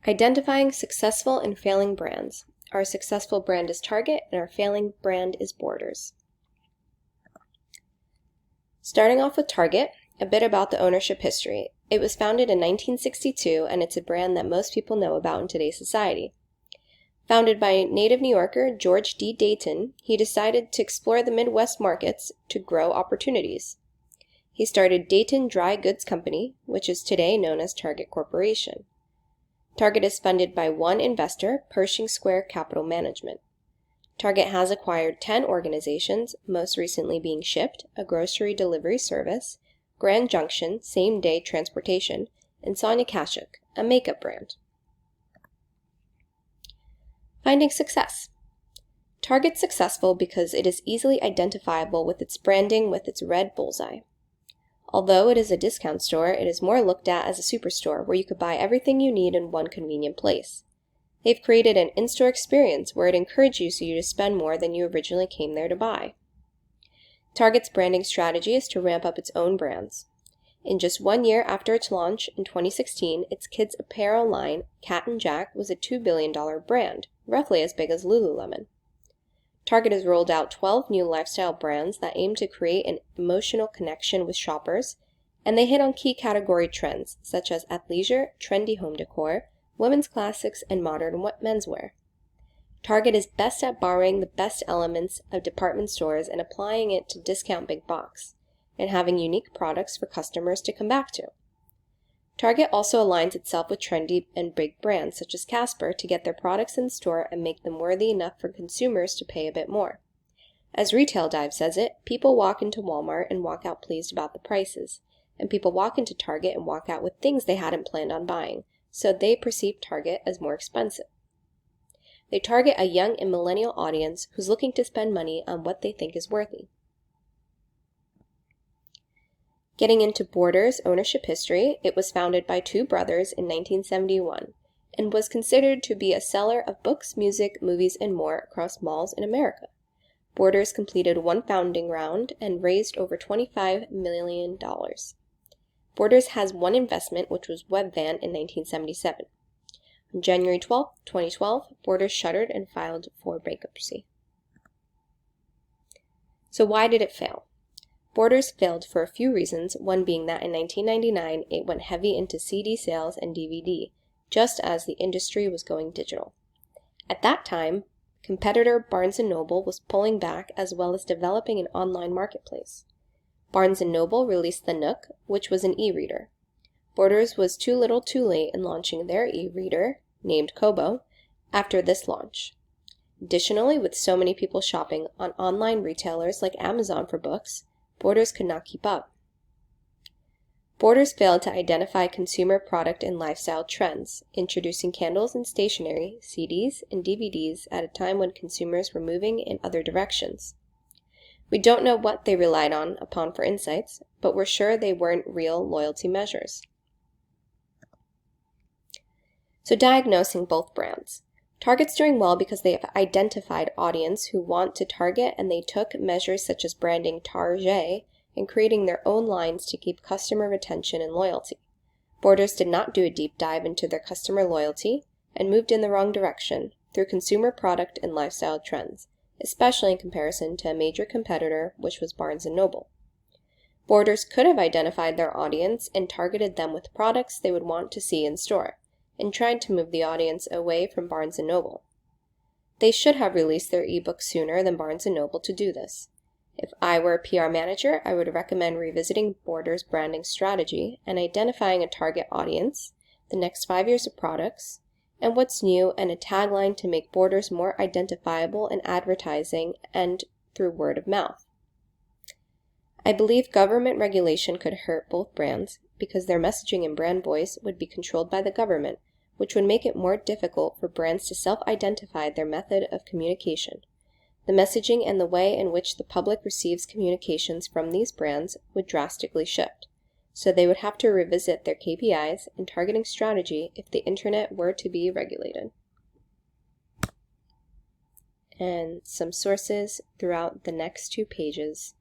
Identifying successful and failing brands. Our successful brand is Target and our failing brand is Borders. Starting off with Target, a bit about the ownership history. It was founded in 1962 and it's a brand that most people know about in today's society. Founded by native New Yorker George D. Dayton, he decided to explore the Midwest markets to grow opportunities. He started Dayton Dry Goods Company, which is today known as Target Corporation. Target is funded by one investor, Pershing Square Capital Management. Target has acquired 10 organizations, most recently being Shipt, a grocery delivery service, Grand Junction, same-day transportation, and Sonia Kashuk, a makeup brand. Finding success. Target's successful because it is easily identifiable with its branding with its red bullseye. Although it is a discount store, it is more looked at as a superstore where you could buy everything you need in one convenient place. They've created an in-store experience where it encourages you to spend more than you originally came there to buy. Target's branding strategy is to ramp up its own brands. In just 1 year after its launch in 2016, its kids' apparel line, Cat & Jack, was a $2 billion brand, roughly as big as Lululemon. Target has rolled out 12 new lifestyle brands that aim to create an emotional connection with shoppers, and they hit on key category trends such as athleisure, trendy home decor, women's classics, and modern menswear. Target is best at borrowing the best elements of department stores and applying it to discount big box, and having unique products for customers to come back to. Target also aligns itself with trendy and big brands such as Casper to get their products in store and make them worthy enough for consumers to pay a bit more. As Retail Dive says it, people walk into Walmart and walk out pleased about the prices, and people walk into Target and walk out with things they hadn't planned on buying, so they perceive Target as more expensive. They target a young and millennial audience who's looking to spend money on what they think is worthy. Getting into Borders' ownership history, it was founded by two brothers in 1971 and was considered to be a seller of books, music, movies, and more across malls in America. Borders completed one founding round and raised over $25 million. Borders has one investment, which was Webvan in 1977. On January 12, 2012, Borders shuttered and filed for bankruptcy. So why did it fail? Borders failed for a few reasons, one being that in 1999 it went heavy into CD sales and DVD, just as the industry was going digital. At that time, competitor Barnes & Noble was pulling back as well as developing an online marketplace. Barnes & Noble released the Nook, which was an e-reader. Borders was too little too late in launching their e-reader, named Kobo, after this launch. Additionally, with so many people shopping on online retailers like Amazon for books, Borders could not keep up. Borders failed to identify consumer product and lifestyle trends, introducing candles and stationery, CDs, and DVDs at a time when consumers were moving in other directions. We don't know what they relied upon for insights, but we're sure they weren't real loyalty measures. So diagnosing both brands. Target's doing well because they have identified audience who want to target, and they took measures such as branding Target and creating their own lines to keep customer retention and loyalty. Borders did not do a deep dive into their customer loyalty and moved in the wrong direction through consumer product and lifestyle trends, especially in comparison to a major competitor, which was Barnes & Noble. Borders could have identified their audience and targeted them with products they would want to see in store, and tried to move the audience away from Barnes & Noble. They should have released their ebook sooner than Barnes & Noble to do this. If I were a PR manager, I would recommend revisiting Borders' branding strategy and identifying a target audience, the next 5 years of products, and what's new, and a tagline to make Borders more identifiable in advertising and through word of mouth. I believe government regulation could hurt both brands because their messaging and brand voice would be controlled by the government, which would make it more difficult for brands to self-identify their method of communication. The messaging and the way in which the public receives communications from these brands would drastically shift, so they would have to revisit their KPIs and targeting strategy if the internet were to be regulated. And some sources throughout the next 2 pages